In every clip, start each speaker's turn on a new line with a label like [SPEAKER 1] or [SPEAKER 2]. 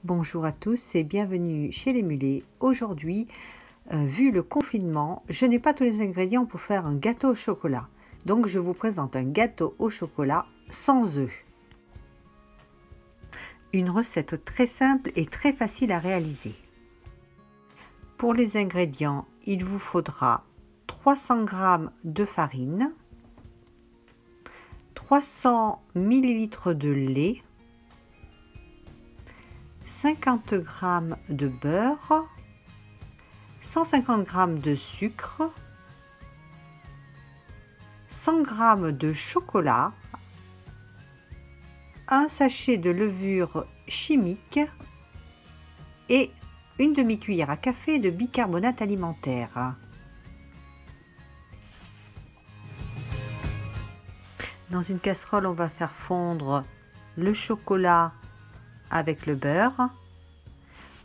[SPEAKER 1] Bonjour à tous et bienvenue chez les Mulets. Aujourd'hui, vu le confinement, je n'ai pas tous les ingrédients pour faire un gâteau au chocolat. Donc je vous présente un gâteau au chocolat sans œufs. Une recette très simple et très facile à réaliser. Pour les ingrédients, il vous faudra 300 g de farine, 300 ml de lait, 50 g de beurre, 150 g de sucre, 100 g de chocolat, un sachet de levure chimique et une demi-cuillère à café de bicarbonate alimentaire. Dans une casserole, on va faire fondre le chocolat avec le beurre.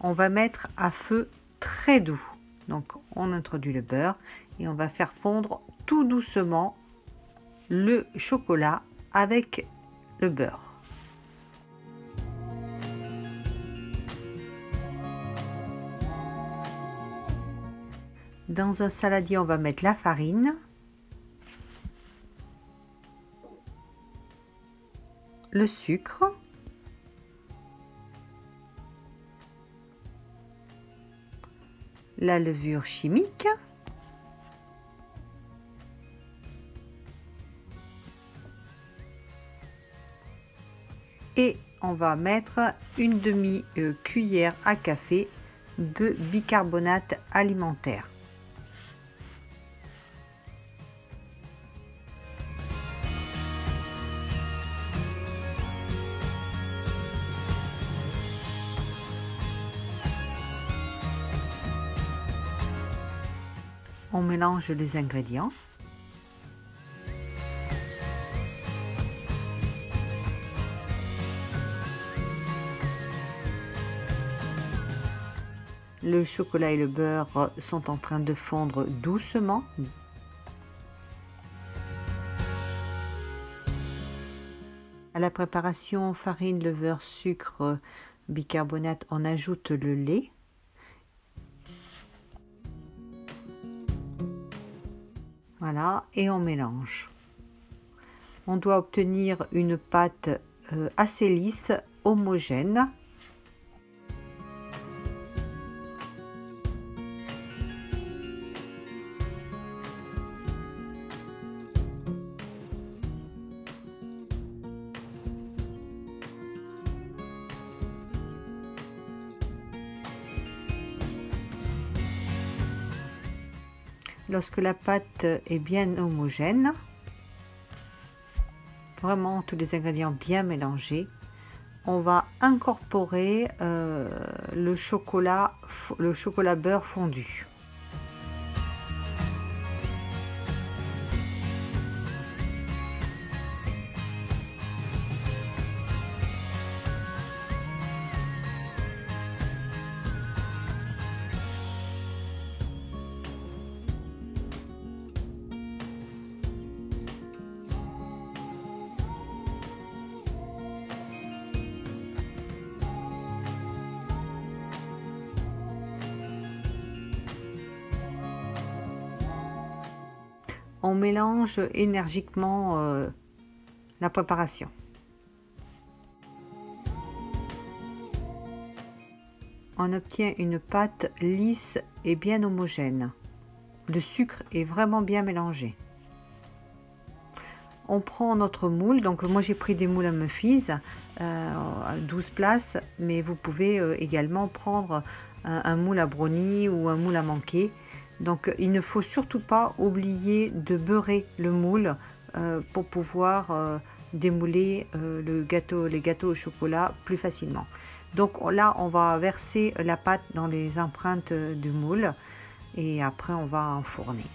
[SPEAKER 1] On va mettre à feu très doux. Donc on introduit le beurre et on va faire fondre tout doucement le chocolat avec le beurre. Dans un saladier, on va mettre la farine, le sucre, la levure chimique, et on va mettre une demi-cuillère à café de bicarbonate alimentaire. On mélange les ingrédients. Le chocolat et le beurre sont en train de fondre doucement. À la préparation farine, levure, sucre, bicarbonate, on ajoute le lait. Voilà, et on mélange. On doit obtenir une pâte assez lisse, homogène. Lorsque la pâte est bien homogène, vraiment tous les ingrédients bien mélangés, on va incorporer le chocolat beurre fondu. On mélange énergiquement la préparation. On obtient une pâte lisse et bien homogène. Le sucre est vraiment bien mélangé. On prend notre moule, donc moi j'ai pris des moules à muffins à 12 places, mais vous pouvez également prendre un moule à brownie ou un moule à manquer. Donc il ne faut surtout pas oublier de beurrer le moule pour pouvoir démouler les gâteaux au chocolat plus facilement. Donc là on va verser la pâte dans les empreintes du moule et après on va enfourner.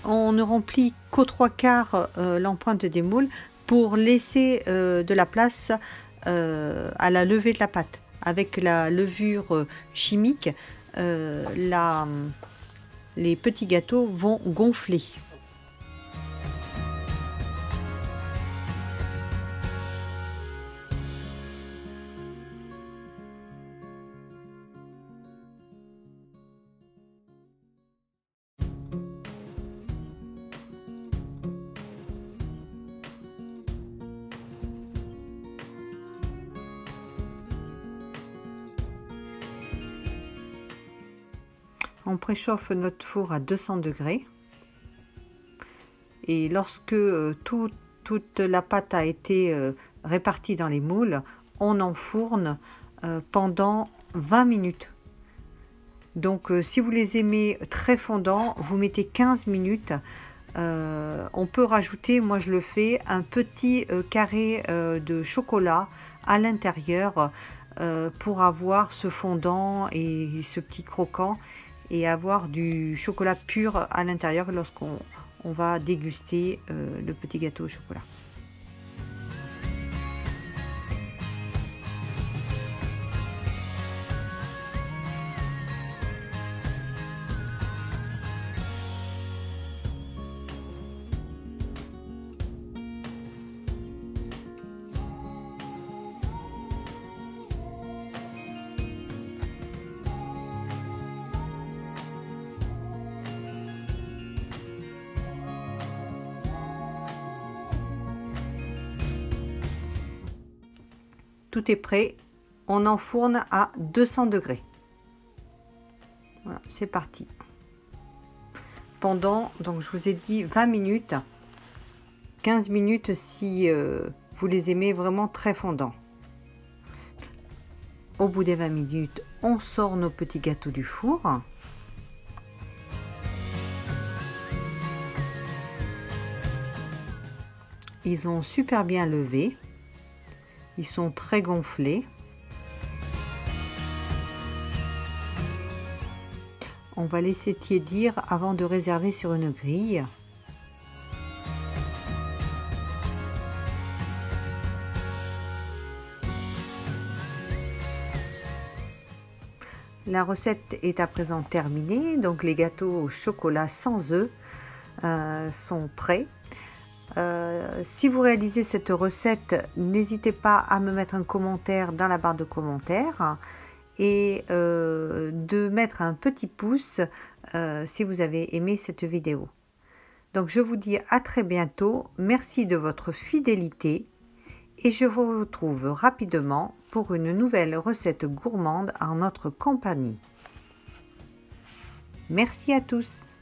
[SPEAKER 1] On ne remplit qu'aux 3/4 l'empreinte des moules pour laisser de la place à la levée de la pâte. Avec la levure chimique, les petits gâteaux vont gonfler. On préchauffe notre four à 200 degrés. Et lorsque toute la pâte a été répartie dans les moules, on enfourne pendant 20 minutes. Donc si vous les aimez très fondants, vous mettez 15 minutes. On peut rajouter, moi je le fais, un petit carré de chocolat à l'intérieur pour avoir ce fondant et ce petit croquant et avoir du chocolat pur à l'intérieur lorsqu'on va déguster le petit gâteau au chocolat. Tout est prêt, on enfourne à 200 degrés. Voilà, c'est parti. Pendant, donc je vous ai dit 20 minutes, 15 minutes si vous les aimez vraiment très fondants. Au bout des 20 minutes, on sort nos petits gâteaux du four. Ils ont super bien levé. Ils sont très gonflés. On va laisser tiédir avant de réserver sur une grille. La recette est à présent terminée, donc les gâteaux au chocolat sans œufs sont prêts. Si vous réalisez cette recette, n'hésitez pas à me mettre un commentaire dans la barre de commentaires et de mettre un petit pouce si vous avez aimé cette vidéo. Donc je vous dis à très bientôt, merci de votre fidélité et je vous retrouve rapidement pour une nouvelle recette gourmande en notre compagnie. Merci à tous.